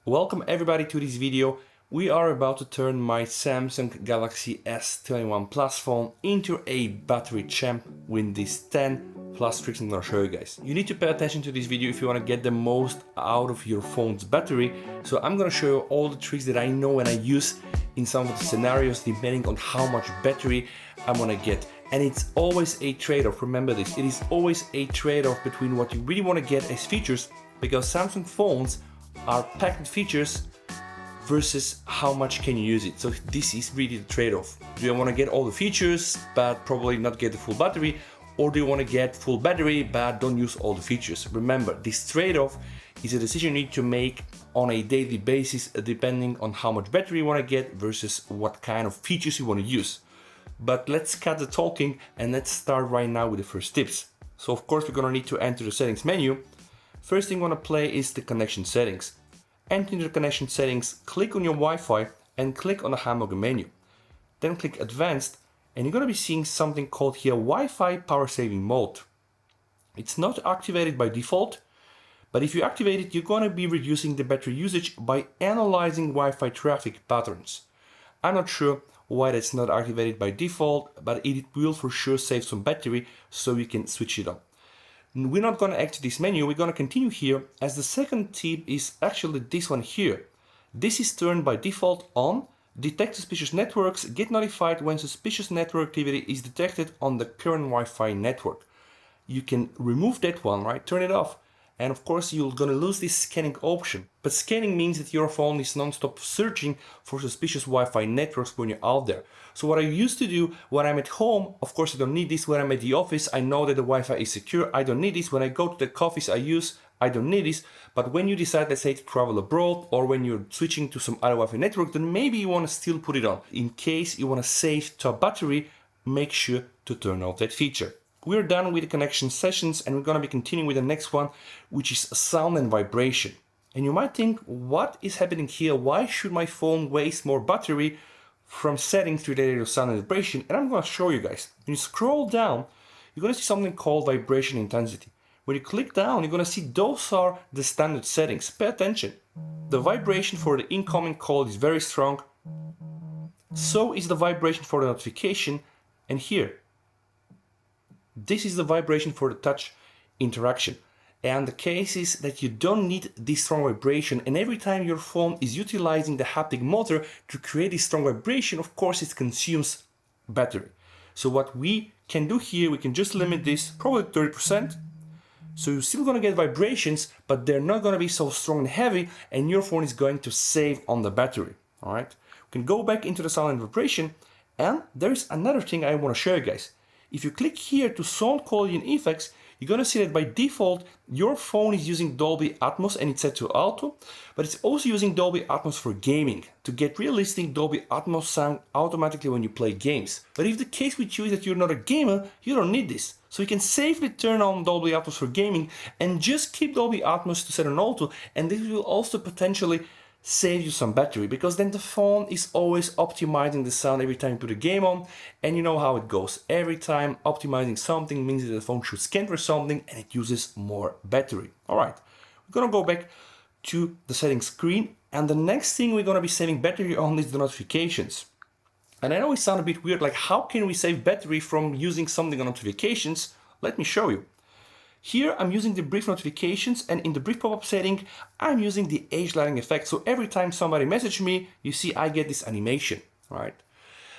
Welcome everybody to this video. We are about to turn my Samsung Galaxy S21 Plus phone into a battery champ with these 10 plus tricks I'm gonna show you guys. You need to pay attention to this video if you wanna get the most out of your phone's battery. So I'm gonna show you all the tricks that I know and I use in some of the scenarios depending on how much battery I'm gonna get. And it's always a trade-off, remember this. It is always a trade-off between what you really wanna get as features, because Samsung phones are packed with features versus how much can you use it. So this is really the trade-off. Do you want to get all the features but probably not get the full battery, or do you want to get full battery but don't use all the features? Remember, this trade-off is a decision you need to make on a daily basis depending on how much battery you want to get versus what kind of features you want to use. But let's cut the talking and let's start right now with the first tips. So of course we're going to need to enter the settings menu. First thing I want to play is the connection settings. Enter the connection settings, click on your Wi-Fi and click on the hamburger menu. Then click advanced and you're going to be seeing something called here Wi-Fi power saving mode. It's not activated by default, but if you activate it, you're going to be reducing the battery usage by analyzing Wi-Fi traffic patterns. I'm not sure why that's not activated by default, but it will for sure save some battery, so you can switch it on. We're not going to exit this menu, we're going to continue here, as the second tip is actually this one here. This is turned by default on. Detect suspicious networks, get notified when suspicious network activity is detected on the current Wi-Fi network. You can remove that one, right? Turn it off. And of course you're going to lose this scanning option. But scanning means that your phone is non-stop searching for suspicious Wi-Fi networks when you're out there. So what I used to do when I'm at home, of course I don't need this. When I'm at the office, I know that the Wi-Fi is secure. I don't need this. When I go to the coffees I don't need this. But when you decide, let's say, to travel abroad, or when you're switching to some other Wi-Fi network, then maybe you want to still put it on. In case you want to save to a battery, make sure to turn off that feature. We're done with the connection sessions and we're going to be continuing with the next one, which is sound and vibration. And you might think, what is happening here? Why should my phone waste more battery from settings related to sound and vibration? And I'm going to show you guys. When you scroll down, you're going to see something called vibration intensity. When you click down, you're going to see those are the standard settings. Pay attention. The vibration for the incoming call is very strong. So is the vibration for the notification. And here, this is the vibration for the touch interaction. And the case is that you don't need this strong vibration, and every time your phone is utilizing the haptic motor to create this strong vibration, of course it consumes battery. So what we can do here, we can just limit this probably 30%. So you're still going to get vibrations, but they're not going to be so strong and heavy, and your phone is going to save on the battery. All right, we can go back into the sound and vibration, and there's another thing I want to show you guys. If you click here to sound quality and effects, you're going to see that by default, your phone is using Dolby Atmos and it's set to auto, but it's also using Dolby Atmos for gaming to get realistic Dolby Atmos sound automatically when you play games. But if the case we choose that you're not a gamer, you don't need this. So you can safely turn on Dolby Atmos for gaming and just keep Dolby Atmos to set on auto, and this will also potentially save you some battery, because then the phone is always optimizing the sound every time you put a game on, and you know how it goes. Every time optimizing something means that the phone should scan for something and it uses more battery. Alright, we're gonna go back to the settings screen, and the next thing we're gonna be saving battery on is the notifications. And I know it sounds a bit weird, like how can we save battery from using something on notifications? Let me show you. Here I'm using the brief notifications, and in the brief pop-up setting I'm using the age lighting effect. So every time somebody messages me, you see I get this animation, right?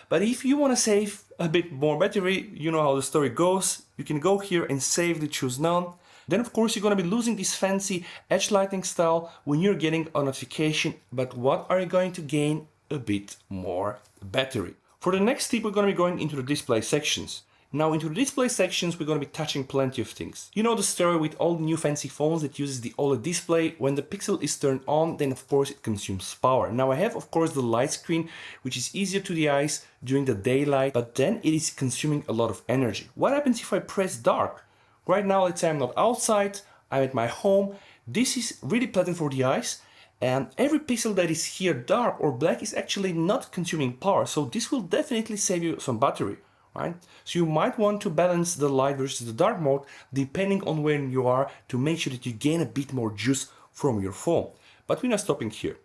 But if you want to save a bit more battery, you know how the story goes, you can go here and save the choose none. Then of course you're going to be losing this fancy edge lighting style when you're getting a notification, but what are you going to gain? A bit more battery. For the next tip, we're going to be going into the display sections. Now into the display sections, we're going to be touching plenty of things. You know the story with all the new fancy phones that uses the OLED display. When the pixel is turned on, then of course it consumes power. Now I have of course the light screen, which is easier to the eyes during the daylight, but then it is consuming a lot of energy. What happens if I press dark? Right now, let's say I'm not outside, I'm at my home. This is really pleasant for the eyes, and every pixel that is here dark or black is actually not consuming power. So this will definitely save you some battery. Right? So you might want to balance the light versus the dark mode depending on where you are to make sure that you gain a bit more juice from your phone. But we're not stopping here.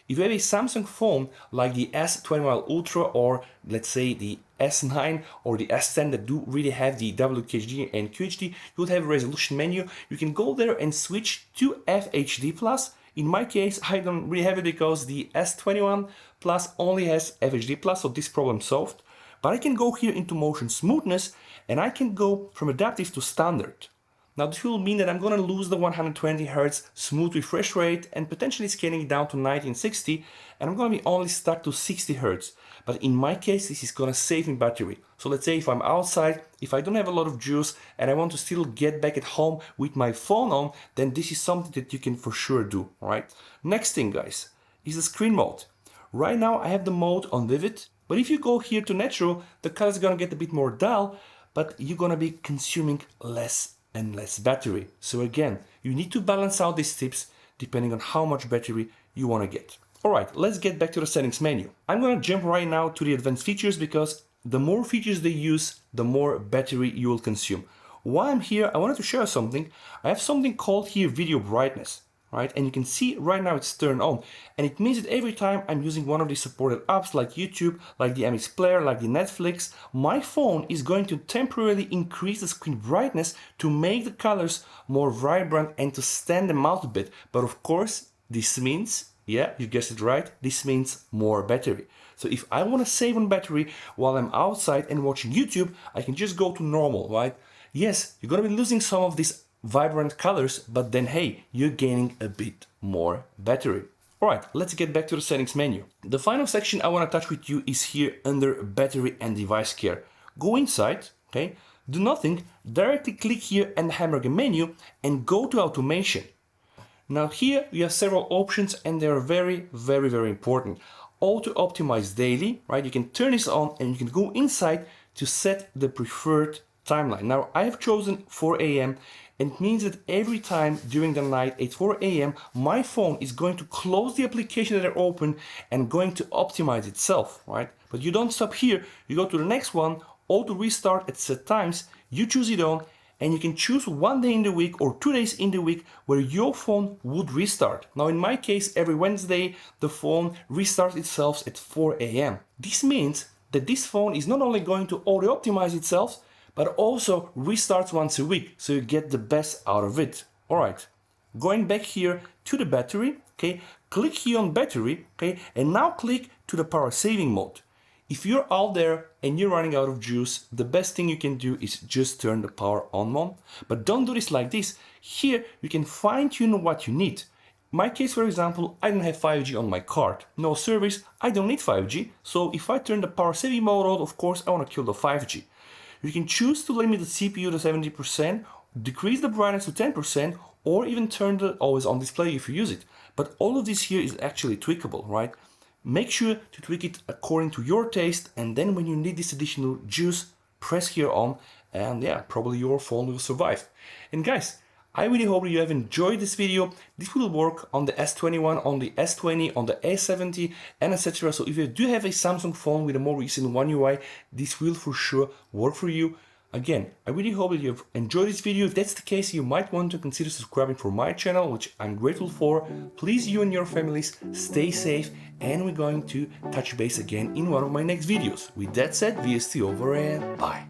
If you have a Samsung phone like the S21 Ultra or let's say the S9 or the S10 that do really have the WQHD and QHD, you'll have a resolution menu. You can go there and switch to FHD+. In my case, I don't really have it because the S21 Plus only has FHD+, so this problem solved. But I can go here into motion smoothness and I can go from adaptive to standard. Now this will mean that I'm going to lose the 120 Hz smooth refresh rate and potentially scaling it down to 1960, and I'm going to be only stuck to 60 Hz. But in my case, this is going to save me battery. So let's say if I'm outside, if I don't have a lot of juice and I want to still get back at home with my phone on, then this is something that you can for sure do, right? Next thing, guys, is the screen mode. Right now I have the mode on vivid, but if you go here to natural, the color is going to get a bit more dull, but you're going to be consuming less and less battery. So again, you need to balance out these tips depending on how much battery you want to get. Alright, let's get back to the settings menu. I'm going to jump right now to the advanced features because the more features they use, the more battery you will consume. While I'm here, I wanted to share something. I have something called here video brightness. Right? And you can see right now it's turned on, and it means that every time I'm using one of the supported apps like YouTube, like the MX Player, like the Netflix, my phone is going to temporarily increase the screen brightness to make the colors more vibrant and to stand them out a bit. But of course, this means, yeah, you guessed it right, this means more battery. So if I want to save on battery while I'm outside and watching YouTube, I can just go to normal, right? Yes, you're going to be losing some of these vibrant colors, but then hey, you're gaining a bit more battery. Alright, let's get back to the settings menu. The final section I want to touch with you is here under battery and device care. Go inside, okay, do nothing, directly click here in the hamburger menu and go to automation. Now here you have several options and they are very important. Auto optimize daily, right? You can turn this on and you can go inside to set the preferred timeline. Now I have chosen 4 AM. It means that every time during the night at 4 AM, my phone is going to close the application that are open and going to optimize itself, right? But you don't stop here. You go to the next one, auto restart at set times, you choose it on, and you can choose 1 day in the week or 2 days in the week where your phone would restart. Now in my case, every Wednesday, the phone restarts itself at 4 AM. This means that this phone is not only going to auto optimize itself, but also restarts once a week, so you get the best out of it. Alright, going back here to the battery, okay, click here on battery, okay, and now click to the power saving mode. If you're out there and you're running out of juice, the best thing you can do is just turn the power on, but don't do this like this. Here you can fine tune what you need. In my case, for example, I don't have 5G on my card. No service, I don't need 5G, so if I turn the power saving mode on, of course I want to kill the 5G. You can choose to limit the CPU to 70%, decrease the brightness to 10%, or even turn the always on display if you use it. But all of this here is actually tweakable, right? Make sure to tweak it according to your taste, and then when you need this additional juice, press here on, and yeah, probably your phone will survive. And guys, I really hope you have enjoyed this video. This will work on the S21, on the S20, on the A70, and etc. So if you do have a Samsung phone with a more recent One UI, this will for sure work for you. Again, I really hope that you've enjoyed this video. If that's the case, you might want to consider subscribing for my channel, which I'm grateful for. Please, you and your families, stay safe, and we're going to touch base again in one of my next videos. With that said, VST over and bye.